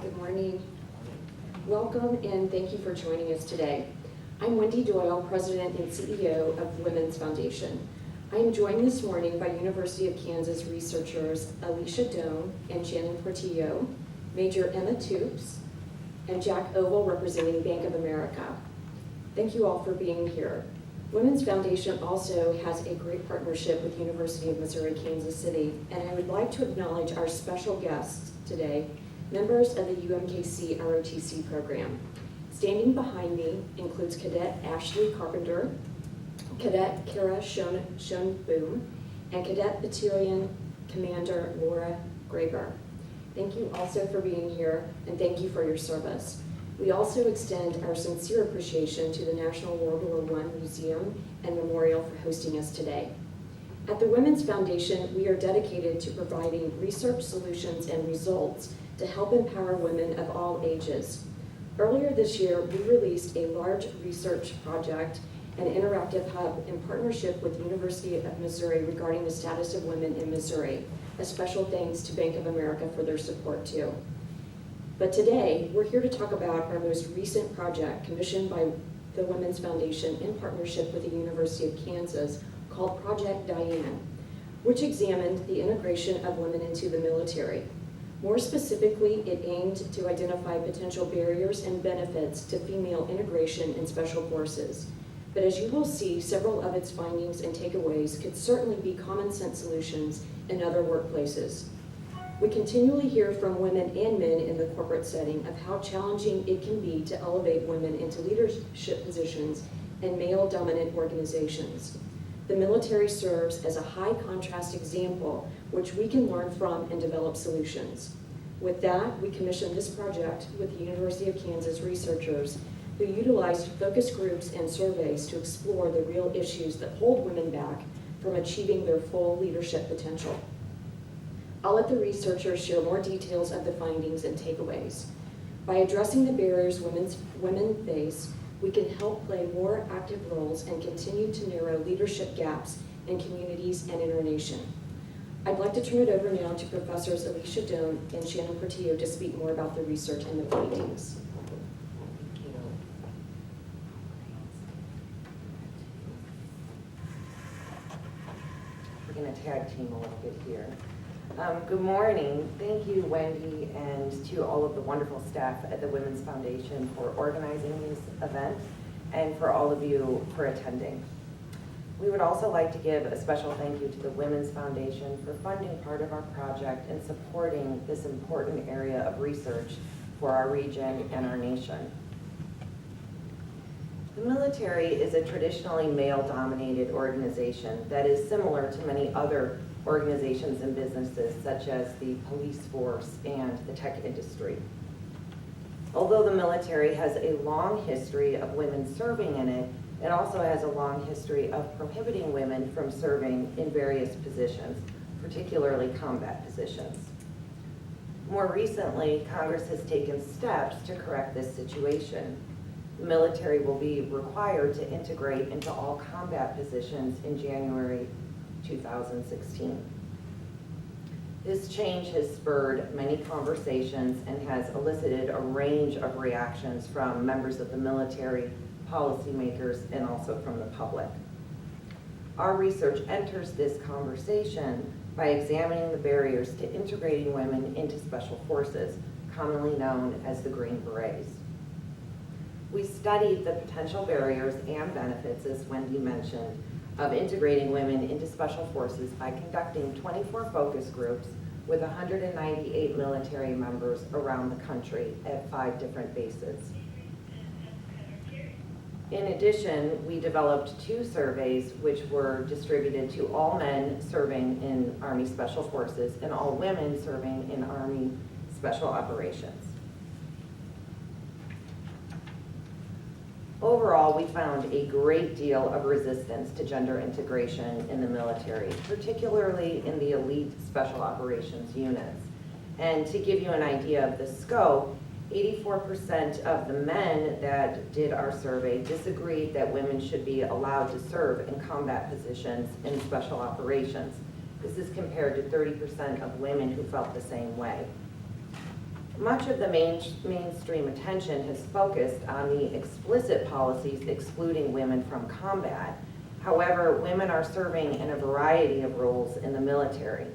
Good morning. Welcome and thank you for joining us today. I'm Wendy Doyle, President and CEO of Women's Foundation. I am joined this morning by University of Kansas researchers Alicia Doan and Shannon Portillo, Major Emma Toops, and Jack Oval representing Bank of America. Thank you all for being here. Women's Foundation also has a great partnership with University of Missouri, Kansas City, and I would like to acknowledge our special guests today, members of the UMKC ROTC program. Standing behind me includes Cadet Ashley Carpenter, Cadet Kara Schoenboom, and Cadet Battalion Commander Laura Graber. Thank you also for being here, and thank you for your service. We also extend our sincere appreciation to the National World War I Museum and Memorial for hosting us today. At the Women's Foundation, we are dedicated to providing research solutions and results to help empower women of all ages. Earlier this year, we released a large research project, an interactive hub in partnership with University of Missouri regarding the status of women in Missouri. A special thanks to Bank of America for their support too. But today, we're here to talk about our most recent project commissioned by the Women's Foundation in partnership with the University of Kansas called Project Diane, which examined the integration of women into the military. More specifically, it aimed to identify potential barriers and benefits to female integration in special forces. But as you will see, several of its findings and takeaways could certainly be common sense solutions in other workplaces. We continually hear from women and men in the corporate setting of how challenging it can be to elevate women into leadership positions in male-dominant organizations. The military serves as a high contrast example which we can learn from and develop solutions. With that, we commissioned this project with the University of Kansas researchers who utilized focus groups and surveys to explore the real issues that hold women back from achieving their full leadership potential. I'll let the researchers share more details of the findings and takeaways. By addressing the barriers women face, we can help play more active roles and continue to narrow leadership gaps in communities and in our nation. I'd like to turn it over now to Professors Alicia Doan and Shannon Portillo to speak more about the research and the findings. We're going to tag team a little bit here. Good morning. Thank you, Wendy, and to all of the wonderful staff at the Women's Foundation for organizing this event and for all of you for attending. We would also like to give a special thank you to the Women's Foundation for funding part of our project and supporting this important area of research for our region and our nation. The military is a traditionally male-dominated organization that is similar to many other organizations and businesses such as the police force and the tech industry. Although the military has a long history of women serving in it, it also has a long history of prohibiting women from serving in various positions, particularly combat positions. More recently, Congress has taken steps to correct this situation. The military will be required to integrate into all combat positions in January 2016. This change has spurred many conversations and has elicited a range of reactions from members of the military, policymakers, and also from the public. Our research enters this conversation by examining the barriers to integrating women into special forces, commonly known as the Green Berets. We studied the potential barriers and benefits, as Wendy mentioned, of integrating women into special forces by conducting 24 focus groups with 198 military members around the country at 5 different bases. In addition, we developed 2 surveys which were distributed to all men serving in Army Special Forces and all women serving in Army Special Operations. Overall, we found a great deal of resistance to gender integration in the military, particularly in the elite special operations units. And to give you an idea of the scope, 84% of the men that did our survey disagreed that women should be allowed to serve in combat positions in special operations. This is compared to 30% of women who felt the same way. Much of the mainstream attention has focused on the explicit policies excluding women from combat. However, women are serving in a variety of roles in the military.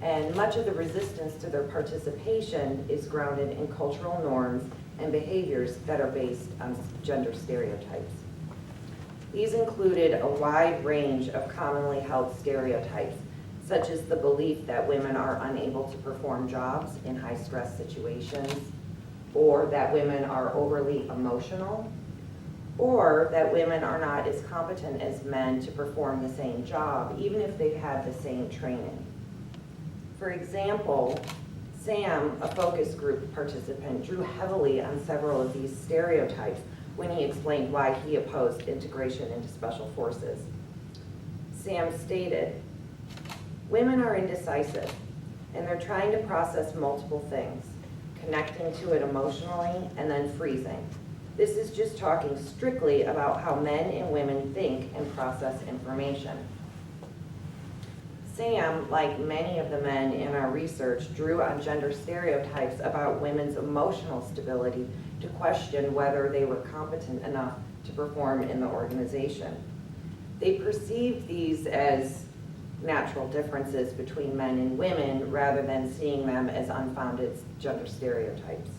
And much of the resistance to their participation is grounded in cultural norms and behaviors that are based on gender stereotypes. These included a wide range of commonly held stereotypes, such as the belief that women are unable to perform jobs in high-stress situations, or that women are overly emotional, or that women are not as competent as men to perform the same job, even if they've had the same training. For example, Sam, a focus group participant, drew heavily on several of these stereotypes when he explained why he opposed integration into special forces. Sam stated, "Women are indecisive, and they're trying to process multiple things, connecting to it emotionally and then freezing. This is just talking strictly about how men and women think and process information." Sam, like many of the men in our research, drew on gender stereotypes about women's emotional stability to question whether they were competent enough to perform in the organization. They perceived these as natural differences between men and women rather than seeing them as unfounded gender stereotypes.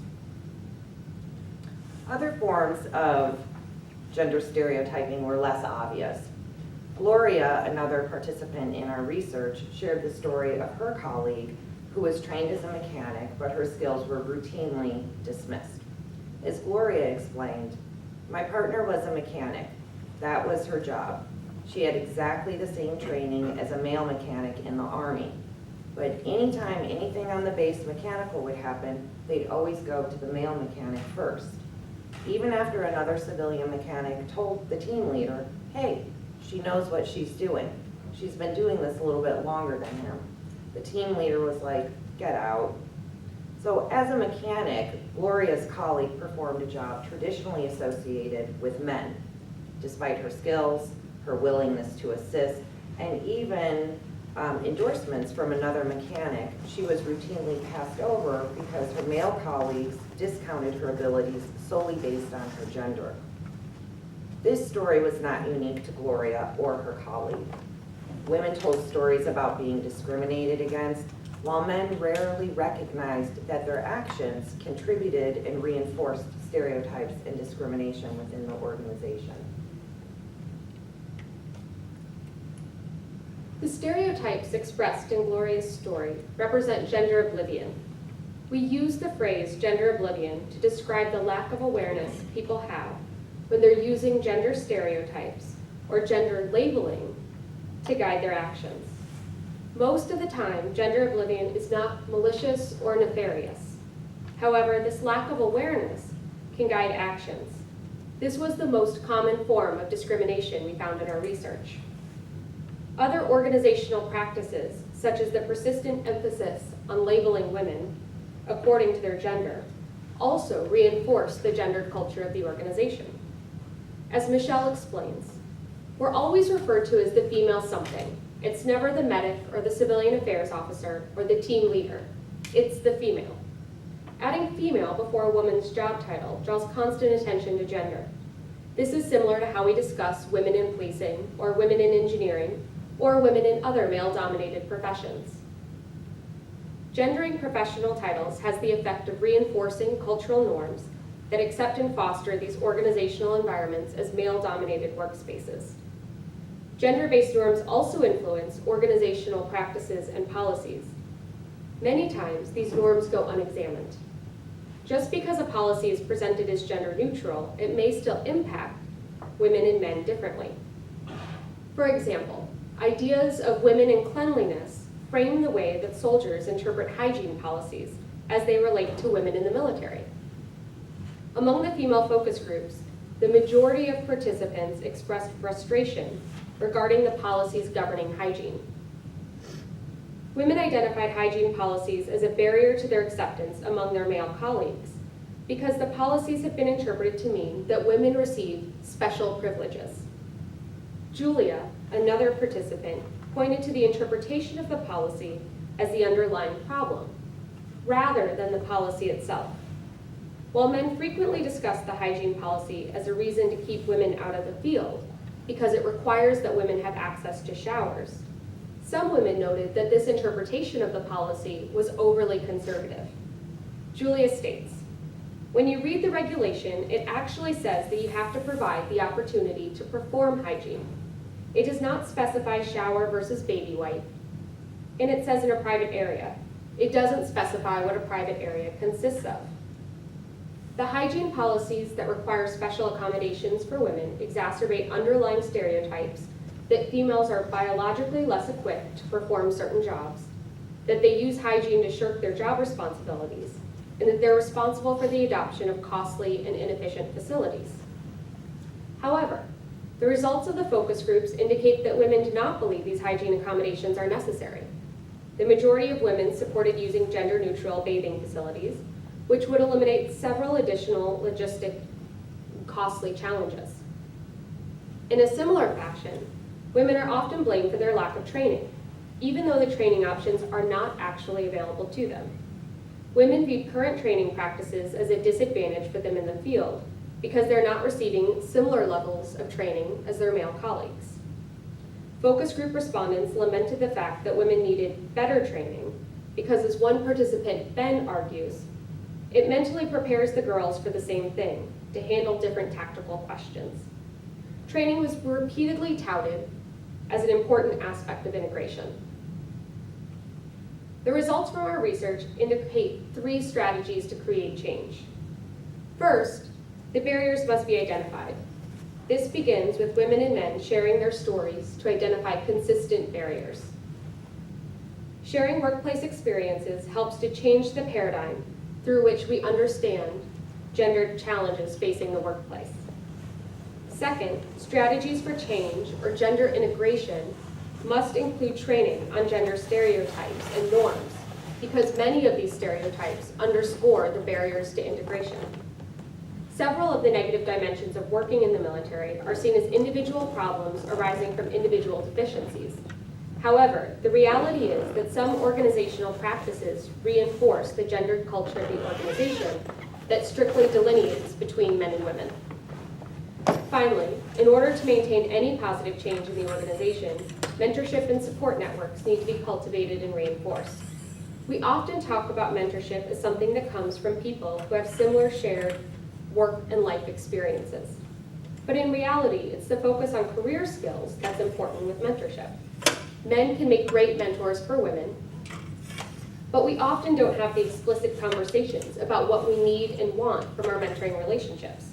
Other forms of gender stereotyping were less obvious. Gloria, another participant in our research, shared the story of her colleague who was trained as a mechanic, but her skills were routinely dismissed. As Gloria explained, "My partner was a mechanic. That was her job. She had exactly the same training as a male mechanic in the Army. But anytime anything on the base mechanical would happen, they'd always go to the male mechanic first. Even after another civilian mechanic told the team leader, 'Hey, she knows what she's doing. She's been doing this a little bit longer than him.' The team leader was like, 'Get out.'" So as a mechanic, Gloria's colleague performed a job traditionally associated with men. Despite her skills, her willingness to assist, and even endorsements from another mechanic, she was routinely passed over because her male colleagues discounted her abilities solely based on her gender. This story was not unique to Gloria or her colleague. Women told stories about being discriminated against, while men rarely recognized that their actions contributed and reinforced stereotypes and discrimination within the organization. The stereotypes expressed in Gloria's story represent gender oblivion. We use the phrase gender oblivion to describe the lack of awareness people have when they're using gender stereotypes or gender labeling to guide their actions. Most of the time, gender oblivion is not malicious or nefarious. However, this lack of awareness can guide actions. This was the most common form of discrimination we found in our research. Other organizational practices, such as the persistent emphasis on labeling women according to their gender, also reinforce the gendered culture of the organization. As Michelle explains, we're always referred to as the female something. It's never the medic or the civilian affairs officer or the team leader. It's the female. Adding female before a woman's job title draws constant attention to gender. This is similar to how we discuss women in policing or women in engineering or women in other male-dominated professions. Gendering professional titles has the effect of reinforcing cultural norms that accept and foster these organizational environments as male-dominated workspaces. Gender-based norms also influence organizational practices and policies. Many times, these norms go unexamined. Just because a policy is presented as gender neutral, it may still impact women and men differently. For example, ideas of women and cleanliness frame the way that soldiers interpret hygiene policies as they relate to women in the military. Among the female focus groups, the majority of participants expressed frustration regarding the policies governing hygiene. Women identified hygiene policies as a barrier to their acceptance among their male colleagues because the policies have been interpreted to mean that women receive special privileges. Julia, another participant, pointed to the interpretation of the policy as the underlying problem, rather than the policy itself. While men frequently discuss the hygiene policy as a reason to keep women out of the field, because it requires that women have access to showers, some women noted that this interpretation of the policy was overly conservative. Julia states, "When you read the regulation, it actually says that you have to provide the opportunity to perform hygiene. It does not specify shower versus baby wipe, and it says in a private area. It doesn't specify what a private area consists of. The hygiene policies that require special accommodations for women exacerbate underlying stereotypes that females are biologically less equipped to perform certain jobs, that they use hygiene to shirk their job responsibilities, and that they're responsible for the adoption of costly and inefficient facilities. However, the results of the focus groups indicate that women do not believe these hygiene accommodations are necessary. The majority of women supported using gender-neutral bathing facilities, which would eliminate several additional logistic costly challenges. In a similar fashion, women are often blamed for their lack of training, even though the training options are not actually available to them. Women view current training practices as a disadvantage for them in the field because they're not receiving similar levels of training as their male colleagues. Focus group respondents lamented the fact that women needed better training because, as one participant, Ben, argues, it mentally prepares the girls for the same thing, to handle different tactical questions. Training was repeatedly touted as an important aspect of integration. The results from our research indicate 3 strategies to create change. First, the barriers must be identified. This begins with women and men sharing their stories to identify consistent barriers. Sharing workplace experiences helps to change the paradigm through which we understand gendered challenges facing the workplace. Second, strategies for change or gender integration must include training on gender stereotypes and norms, because many of these stereotypes underscore the barriers to integration. Several of the negative dimensions of working in the military are seen as individual problems arising from individual deficiencies. However, the reality is that some organizational practices reinforce the gendered culture of the organization that strictly delineates between men and women. Finally, in order to maintain any positive change in the organization, mentorship and support networks need to be cultivated and reinforced. We often talk about mentorship as something that comes from people who have similar shared work and life experiences. But in reality, it's the focus on career skills that's important with mentorship. Men can make great mentors for women, but we often don't have the explicit conversations about what we need and want from our mentoring relationships.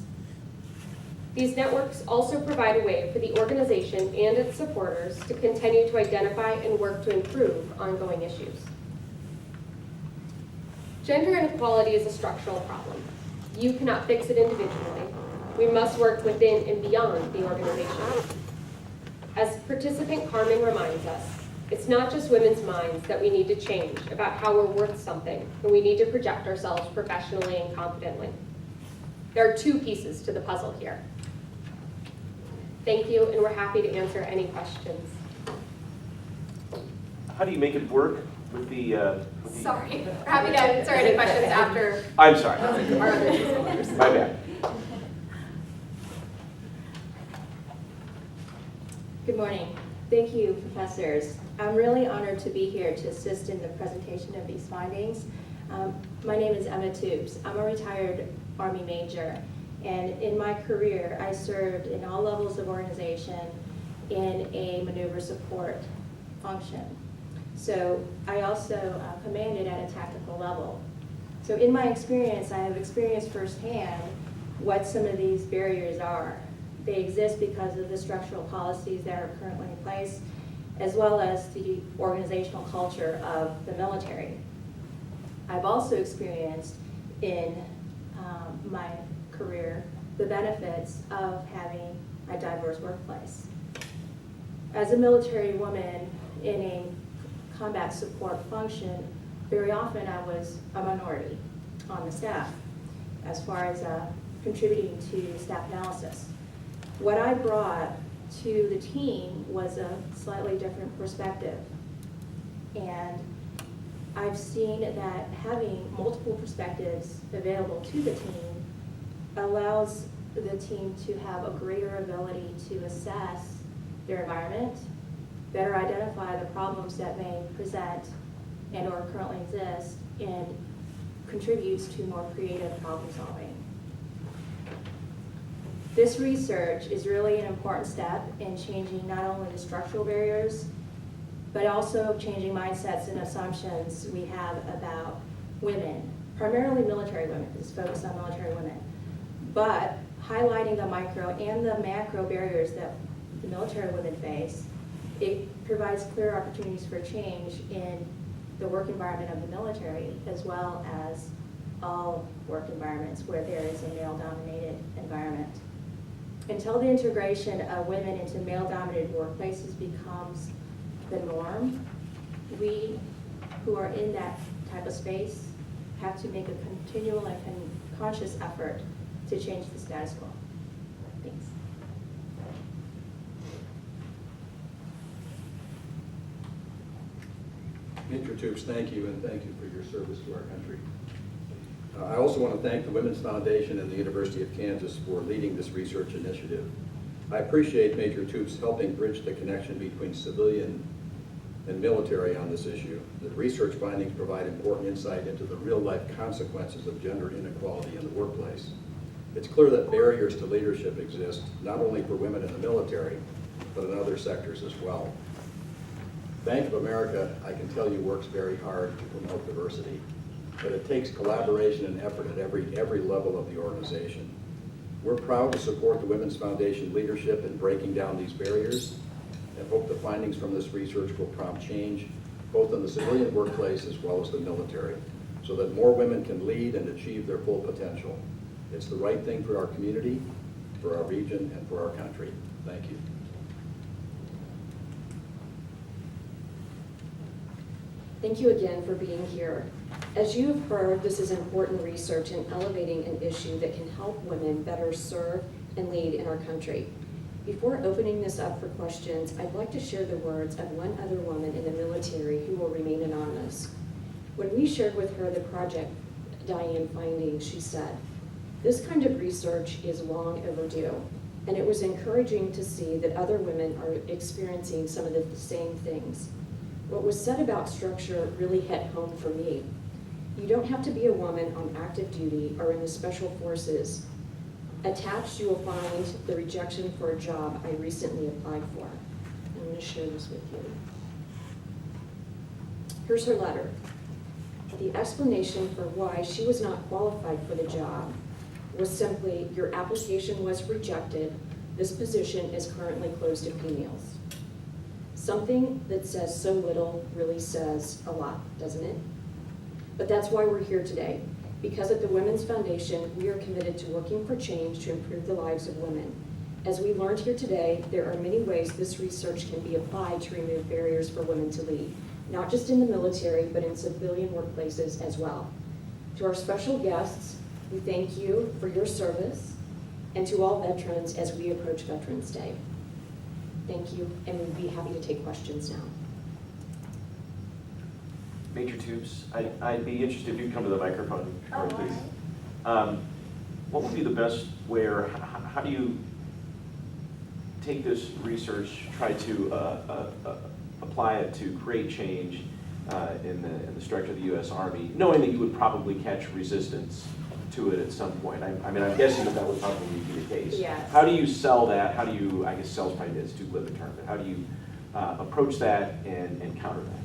These networks also provide a way for the organization and its supporters to continue to identify and work to improve ongoing issues. Gender inequality is a structural problem. You cannot fix it individually. We must work within and beyond the organization. As participant Carmen reminds us, it's not just women's minds that we need to change about how we're worth something, and we need to project ourselves professionally and confidently. There are 2 pieces to the puzzle here. Thank you, and we're happy to answer any questions. How do you make it work with the Sorry, we're happy to answer any questions after I'm sorry. our other speakers. My bad. Good morning. Thank you, professors. I'm really honored to be here to assist in the presentation of these findings. My name is Emma Tubes. I'm a retired Army major, and in my career, I served in all levels of organization in a maneuver support function. So I also commanded at a tactical level. So in my experience, I have experienced firsthand what some of these barriers are. They exist because of the structural policies that are currently in place, as well as the organizational culture of the military. I've also experienced in my career the benefits of having a diverse workplace. As a military woman in a combat support function, very often I was a minority on the staff as far as contributing to staff analysis. What I brought to the team was a slightly different perspective. And I've seen that having multiple perspectives available to the team allows the team to have a greater ability to assess their environment, better identify the problems that may present and or currently exist, and contributes to more creative problem solving. This research is really an important step in changing not only the structural barriers, but also changing mindsets and assumptions we have about women, primarily military women, because it's focused on military women, but highlighting the micro and the macro barriers that the military women face. It provides clear opportunities for change in the work environment of the military, as well as all work environments where there is a male-dominated environment. Until the integration of women into male-dominated workplaces becomes the norm, we who are in that type of space have to make a continual and conscious effort to change the status quo. Thanks. Major Toops, thank you, and thank you for your service to our country. I also want to thank the Women's Foundation and the University of Kansas for leading this research initiative. I appreciate Major Toops helping bridge the connection between civilian and military on this issue. The research findings provide important insight into the real-life consequences of gender inequality in the workplace. It's clear that barriers to leadership exist, not only for women in the military, but in other sectors as well. Bank of America, I can tell you, works very hard to promote diversity, but it takes collaboration and effort at every level of the organization. We're proud to support the Women's Foundation leadership in breaking down these barriers, and hope the findings from this research will prompt change, both in the civilian workplace as well as the military, so that more women can lead and achieve their full potential. It's the right thing for our community, for our region, and for our country. Thank you. Thank you again for being here. As you have heard, this is important research in elevating an issue that can help women better serve and lead in our country. Before opening this up for questions, I'd like to share the words of one other woman in the military who will remain anonymous. When we shared with her the Project Diane findings, she said, "This kind of research is long overdue, and it was encouraging to see that other women are experiencing some of the same things. What was said about structure really hit home for me. You don't have to be a woman on active duty or in the special forces. Attached, you will find the rejection for a job I recently applied for." I'm going to share this with you. Here's her letter. The explanation for why she was not qualified for the job was simply, "Your application was rejected. This position is currently closed to females." Something that says so little really says a lot, doesn't it? But that's why we're here today. Because at the Women's Foundation, we are committed to working for change to improve the lives of women. As we learned here today, there are many ways this research can be applied to remove barriers for women to lead, not just in the military, but in civilian workplaces as well. To our special guests, we thank you for your service, and to all veterans as we approach Veterans Day. Thank you, and we'd be happy to take questions now. Major Toops, I'd be interested if you'd come to the microphone, please. What would be the best way, or how do you take this research, try to apply it to create change in the structure of the U.S. Army, knowing that you would probably catch resistance to it at some point? I mean, I'm guessing that would probably be the case. Yes. How do you sell that? How do you, I guess sell's probably is too glib a term, but how do you approach that and counter that?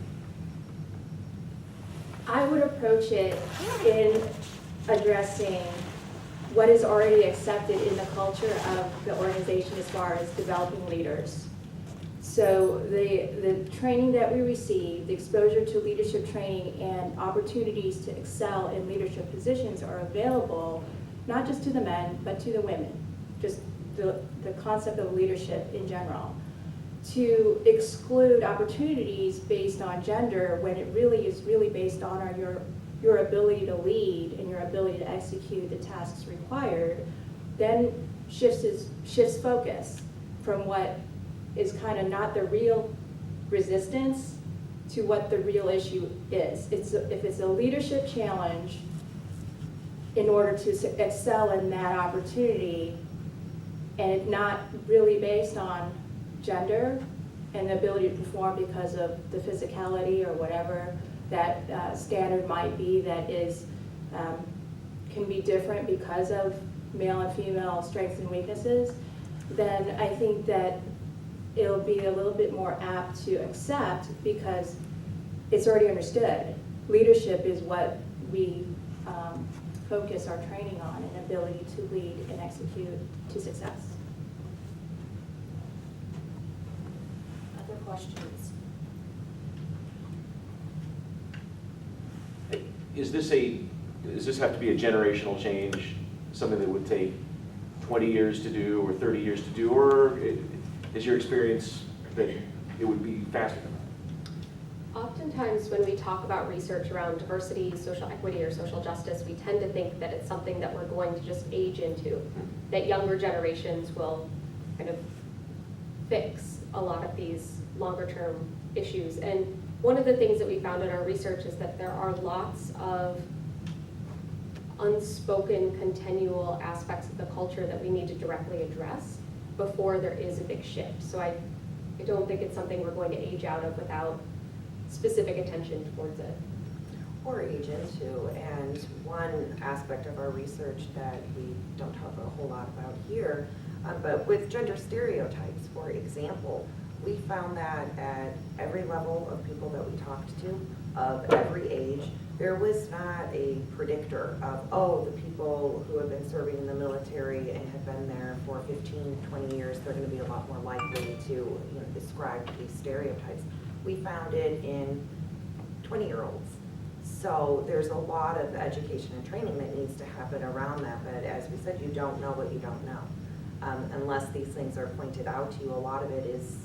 I would approach it in addressing what is already accepted in the culture of the organization as far as developing leaders. So the training that we receive, the exposure to leadership training and opportunities to excel in leadership positions are available, not just to the men, but to the women, just the concept of leadership in general. To exclude opportunities based on gender when it really is based on your ability to lead and your ability to execute the tasks required, then shifts focus from what is kind of not the real resistance to what the real issue is. If it's a leadership challenge, in order to excel in that opportunity, and it's not really based on gender and the ability to perform because of the physicality or whatever that standard might be, that is can be different because of male and female strengths and weaknesses, then I think that it'll be a little bit more apt to accept because it's already understood. Leadership is what we focus our training on, and ability to lead and execute to success. Other questions? Does this have to be a generational change, something that would take 20 years to do or 30 years to do, or is your experience that it would be faster than that? Oftentimes when we talk about research around diversity, social equity, or social justice, we tend to think that it's something that we're going to just age into, that younger generations will kind of fix a lot of these longer term issues. And one of the things that we found in our research is that there are lots of unspoken, continual aspects of the culture that we need to directly address before there is a big shift. So I don't think it's something we're going to age out of without specific attention towards it. Or age into. And one aspect of our research that we don't talk a whole lot about here, but with gender stereotypes, for example, we found that at every level of people that we talked to, of every age, there was not a predictor of, oh, the people who have been serving in the military and have been there for 15, 20 years, they're going to be a lot more likely to describe these stereotypes. We found it in 20-year-olds. So there's a lot of education and training that needs to happen around that, but as we said, you don't know what you don't know. Unless these things are pointed out to you, a lot of it is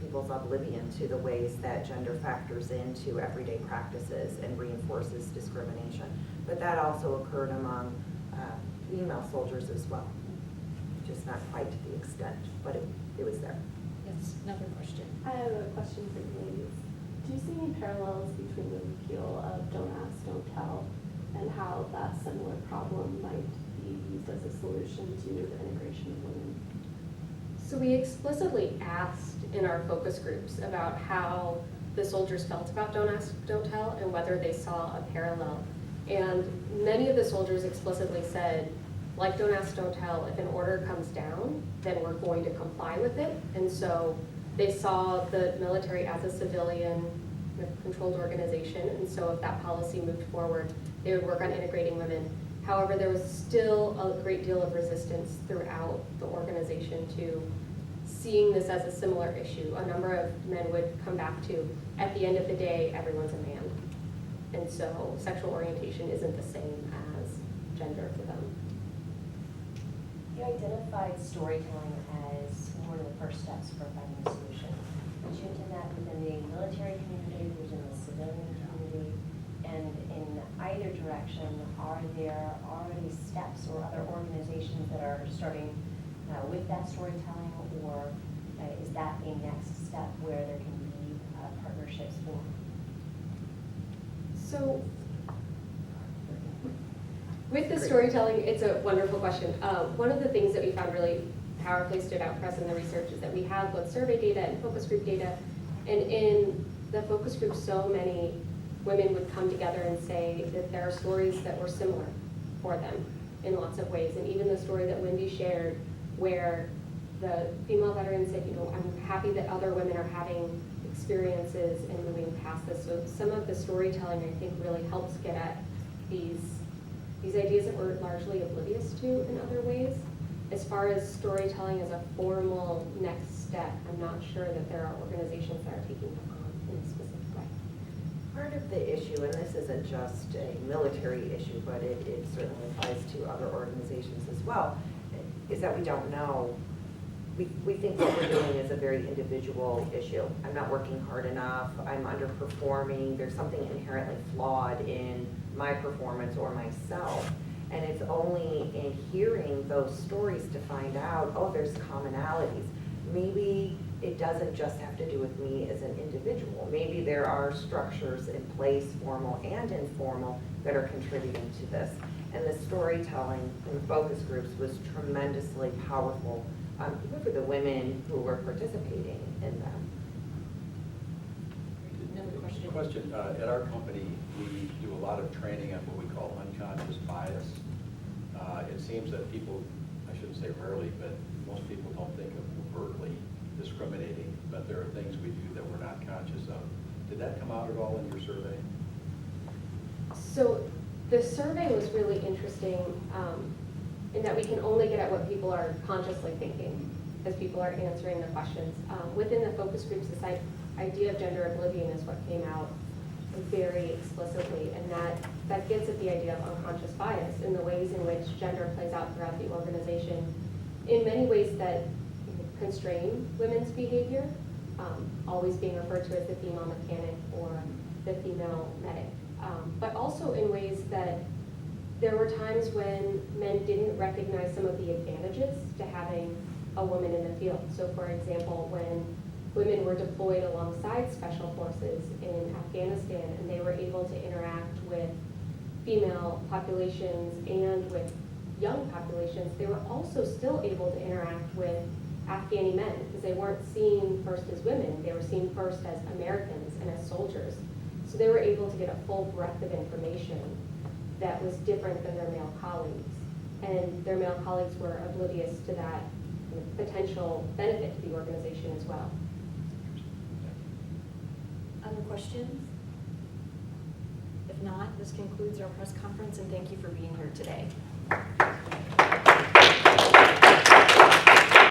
people's oblivion to the ways that gender factors into everyday practices and reinforces discrimination. But that also occurred among female soldiers as well, just not quite to the extent, but it was there. Yes, another question. I have a question for you ladies. Do you see any parallels between the repeal of Don't Ask, Don't Tell and how that similar problem might be used as a solution to the integration of women? So we explicitly asked in our focus groups about how the soldiers felt about Don't Ask, Don't Tell and whether they saw a parallel. And many of the soldiers explicitly said, like Don't Ask, Don't Tell, if an order comes down, then we're going to comply with it. And so they saw the military as a civilian controlled organization. And so if that policy moved forward, they would work on integrating women. However, there was still a great deal of resistance throughout the organization to seeing this as a similar issue. A number of men would come back to, at the end of the day, everyone's a man. And so sexual orientation isn't the same as gender for them. You identified storytelling as one of the first steps for finding a solution. Did you intend that within the military community, within the civilian community? And in either direction, are there already steps or other organizations that are starting with that storytelling, or is that a next step where there can be partnerships formed? So with the storytelling, it's a wonderful question. One of the things that we found really powerfully stood out for us in the research is that we have both survey data and focus group data. And in the focus group, so many women would come together and say that there are stories that were similar for them in lots of ways. And even the story that Wendy shared, where the female veteran said, I'm happy that other women are having experiences and moving past this. So some of the storytelling, I think, really helps get at these ideas that we're largely oblivious to in other ways. As far as storytelling as a formal next step, I'm not sure that there are organizations that are taking it on in a specific way. Part of the issue, and this isn't just a military issue, but it certainly applies to other organizations as well, is that we don't know. We think what we're doing is a very individual issue. I'm not working hard enough, I'm underperforming, there's something inherently flawed in my performance or myself. And it's only in hearing those stories to find out, oh, there's commonalities. Maybe it doesn't just have to do with me as an individual. Maybe there are structures in place, formal and informal, that are contributing to this. And the storytelling in the focus groups was tremendously powerful, even for the women who were participating in them. Another question. Question, at our company, we do a lot of training on what we call unconscious bias. It seems that people, I shouldn't say rarely, but most people don't think of overtly discriminating, but there are things we do that we're not conscious of. Did that come out at all in your survey? So the survey was really interesting in that we can only get at what people are consciously thinking as people are answering the questions. Within the focus groups, this idea of gender oblivion is what came out very explicitly, and that gets at the idea of unconscious bias in the ways in which gender plays out throughout the organization in many ways that constrain women's behavior, always being referred to as the female mechanic or the female medic, but also in ways that there were times when men didn't recognize some of the advantages to having a woman in the field. So for example, when women were deployed alongside special forces in Afghanistan and they were able to interact with female populations and with young populations, they were also still able to interact with Afghani men because they weren't seen first as women, they were seen first as Americans and as soldiers. So they were able to get a full breadth of information that was different than their male colleagues. And their male colleagues were oblivious to that potential benefit to the organization as well. Other questions? If not, this concludes our press conference, and thank you for being here today.